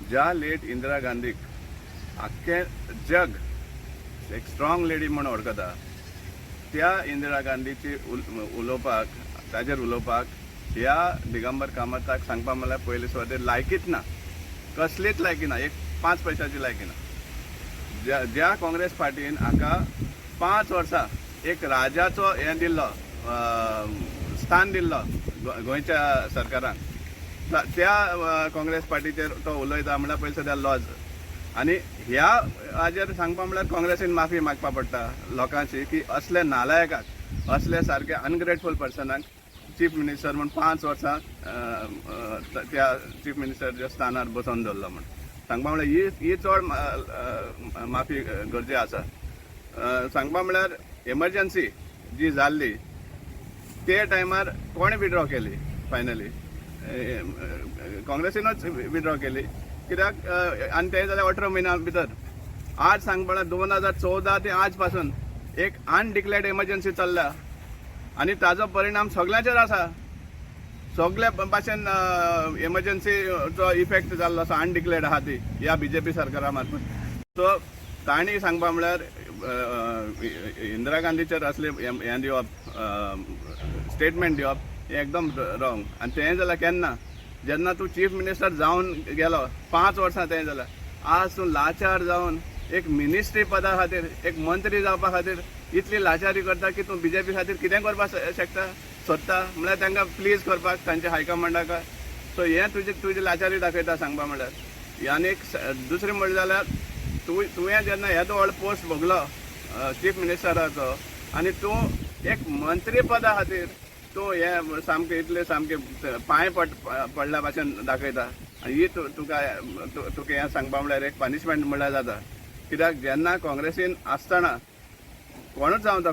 ज्या लेट इंदिरा गांधीक आख्खे जग एक स्ट्रॉंग लेडी म्हणून वळखता त्या इंदिरा गांधीची उलोवपाक ताजेर उलोवपाक ह्या दिगंबर कामताक सांगपा म्हणल्यार पयलीं सुवातेर लायकीच ना, कसलीच लायकी ना, एक 5 पैशाची लायकी ना. ज्या काँग्रेस पार्टीन हाका 5 वर्सां एक राजाचो हें दिल्लो, स्थान दिल्लो गोंयच्या सरकारान, त्या काँग्रेस पार्टीचेर तो उलयता म्हणल्यार पयलीं सद्या लॉज. आनी ह्या हाजेर सांगपा म्हणल्यार काँग्रेसीन माफी मागपा पडटा लोकांची की असले नालायकाक, असले सारके अनग्रेटफूल पर्सनाक चीफ मिनिस्टर म्हणून 5 वर्सां त्या चीफ मिनिस्टरच्या स्थानार बसोवन दवरलो म्हणून सांगपा म्हणल्यार ही चड माफी गरजे आसा. सांगपा म्हणल्यार एमर्जन्सी जी जाल्ली ते टायमार कोणे विड्रॉ केली, फायनली काँग्रेसीनच विड्रॉ केली. कित्याक आनी तें जाल्यार 18 म्हयन्या भितर. आज सांगपा म्हणल्यार 2014 ते आज पासून एक अनडिक्लेअर्ड एमर्जन्सी चल्ल्या आनी ताजो परिणाम सगळ्यांचेर आसा. सगळे भाशेन एमर्जन्सीचो इफेक्ट जाल्लो आसा अनडिक्लेअर्ड आहा ती ह्या बीजेपी सरकारा मार्फत. सो तांणी सांगपा म्हणल्यार इंदिरा गांधीचेर असले हें दिवप, स्टेटमेंट दिवप हें एकदम रॉंग. आनी तें जाल्यार केन्ना जेन्ना तूं चीफ मिनिस्टर जावन गेलो 5 वर्सां तें जाल्यार आज तूं लाचार जावन एक मिनिस्ट्री पदा खातीर, एक मंत्री जावपा खातीर इतली लाचारी करता की तूं बीजेपी खातीर कितें करपाक सोदता म्हळ्यार तांकां प्लीज करपाक तांच्या हायकमांडाक. सो हें तुजी लाचारी दाखयता सांगपा म्हणल्यार. आनी एक दुसरें म्हणलें जाल्यार तुवें जेन्ना येदो व्हडलो पोस्ट भोगलो चीफ मिनिस्टराचो आनी तूं एक मंत्री पदा खातीर तूं हें सामकें इतलें सामकें पांय पडल्या भाशेन दाखयता. आनी ही तुका हें सांगपा म्हणल्यार एक पनिशमेंट म्हणल्यार जाता. कित्याक जेन्ना काँग्रेसीन आसतना कोणूच जावं तो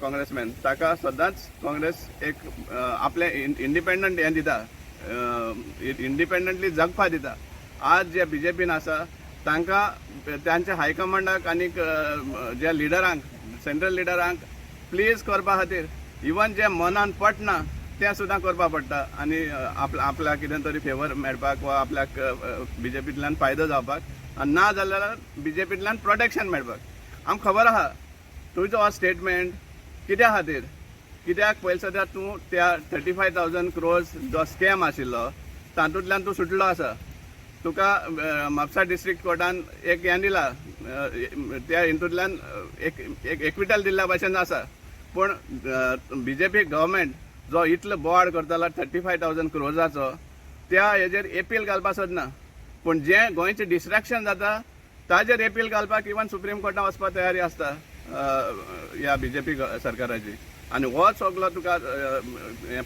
काँग्रेसमॅन ताका सदांच काँग्रेस एक आपलें इंडिपेंडंट हें दिता, इंडिपेंडंटली जगपा दिता. आज जे बीजेपीन आसा तांकां तांच्या हायकमांडाक आनी ज्या लिडरांक, सेंट्रल लिडरांक प्लीज करपा खातीर इवन जे मनान पटना तें सुद्दां करपा पडटा आनी आपल्याक कितें तरी फेवर मेळपाक वा आपल्याक बीजेपींतल्यान फायदो जावपाक, आनी ना जाल्यार बीजेपींतल्यान प्रोटेक्शन मेळपाक. आमकां खबर आहा तुजो हो स्टेटमेंट कित्या खातीर, कित्याक पयलीं सद्या तूं त्या 35,000 crores जो स्कॅम आशिल्लो तातूंतल्यान तूं सुटलो आसा. तुका म्हापसा डिस्ट्रिक्ट कोर्टान एक हें दिला, त्या हितूंतल्यान एक एक्विटल दिल्ल्या भाशेन आसा. पूण बीजेपी गव्हर्मेंट जो इतलो बोवाड करतालो 35,000 crores त्या हेजेर एपील घालपाक सोदना. पूण जें गोंयचें डिस्ट्रॅक्शन जाता ताजेर एपील घालपाक इवन सुप्रीम कोर्टान वचपाक तयारी आसता ह्या बीजेपी सरकाराची. आनी हो सगळो तुका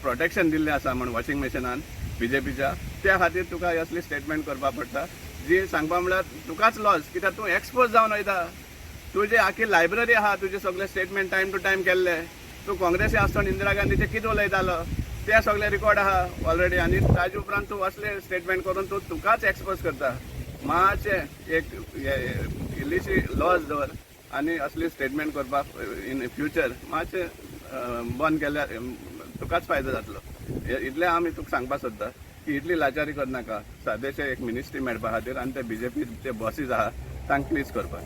प्रोटेक्शन दिल्लें आसा म्हण वॉशिंग मशिनान बीजेपीच्या, त्या खातीर तुका असली स्टेटमेंट करपाक पडटा जी सांगपा म्हणल्यार तुकाच लॉस. कित्याक तूं एक्सपोज जावन वयता, तुजी आखी लायब्ररी आहा, तुजे सगळे स्टेटमेंट टायम टू टायम केल्ले. तूं काँग्रेसी आसतना इंदिरा गांधीचे कितें उलयतालो ते सगळे रिकॉर्ड आहा ऑलरेडी. आनी ताजे उपरांत तूं असले स्टेटमेंट करून तूं तुकाच एक्सपोज करता. मातशें एक इल्लीशी लॉस दवर आनी असली स्टेटमेंट करपाक इन फ्युचर मातशें बंद केल्यार तुकाच फायदो जातलो. इतलें आमी तुका सांगपाक सोदता की इतली लाचारी करनाका. सादेशें एक मिनिस्ट्री मेळपा खातीर आनी ते बीजेपीचे बॉसीस आहा तांकां प्लीज करपाक.